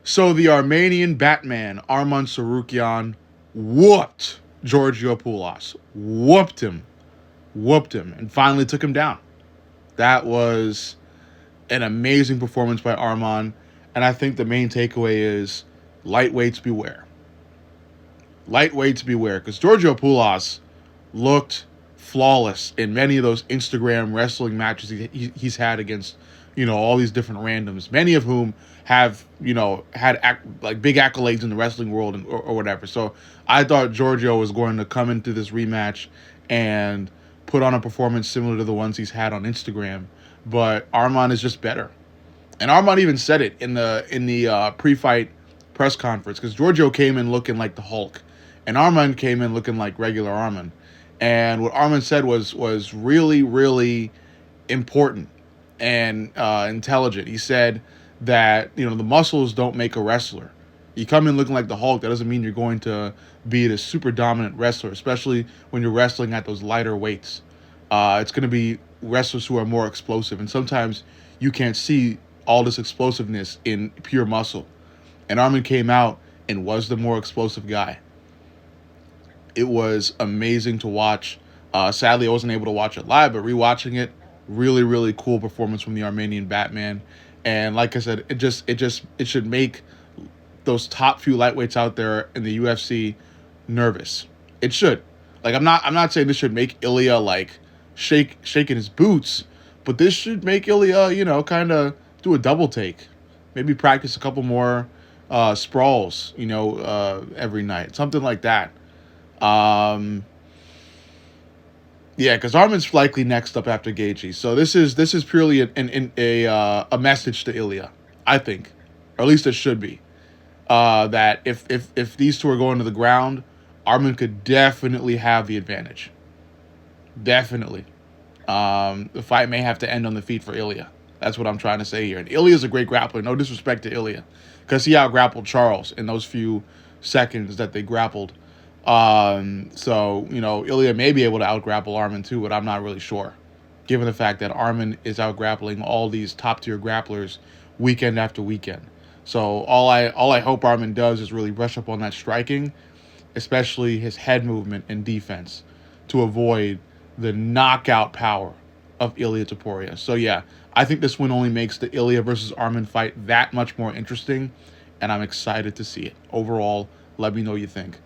So the Armenian Batman, Arman Sarukian, whooped Giorgio Poulos. Whooped him, and finally took him down. That was an amazing performance by Arman, and I think the main takeaway is lightweights beware. Lightweights beware, because Giorgio Poulos looked flawless in many of those Instagram wrestling matches he's had against, all these different randoms, many of whom have, had like big accolades in the wrestling world or whatever. So I thought Giorgio was going to come into this rematch and put on a performance similar to the ones he's had on Instagram. But Arman is just better. And Arman even said it in the pre-fight press conference, because Giorgio came in looking like the Hulk, and Arman came in looking like regular Arman. And what Arman said was really, really important and intelligent. He said that the muscles don't make a wrestler. You come in looking like the Hulk, that doesn't mean you're going to be a super dominant wrestler, especially when you're wrestling at those lighter weights. It's going to be wrestlers who are more explosive, and sometimes you can't see all this explosiveness in pure muscle. And Arman came out and was the more explosive guy. It was amazing to watch. Sadly, I wasn't able to watch it live, but rewatching it, really, really cool performance from the Armenian Batman. And like I said, it should make those top few lightweights out there in the UFC nervous. It should. Like I'm not saying this should make Ilya like shaking his boots, but this should make Ilya, kind of do a double take. Maybe practice a couple more sprawls, every night, something like that. Um, yeah, because Armin's likely next up after Gaethje. So this is purely a message to Ilya, I think, or at least it should be. That if these two are going to the ground, Armin could definitely have the advantage. Definitely. The fight may have to end on the feet for Ilya. That's what I'm trying to say here. And Ilya's a great grappler. No disrespect to Ilya, because he out-grappled Charles in those few seconds that they grappled. So, Ilya may be able to out-grapple Armin too, but I'm not really sure, given the fact that Armin is out-grappling all these top-tier grapplers weekend after weekend. So all I hope Armin does is really brush up on that striking, especially his head movement and defense, to avoid the knockout power of Ilya Topuria. So yeah, I think this win only makes the Ilya versus Armin fight that much more interesting, and I'm excited to see it. Overall, let me know what you think.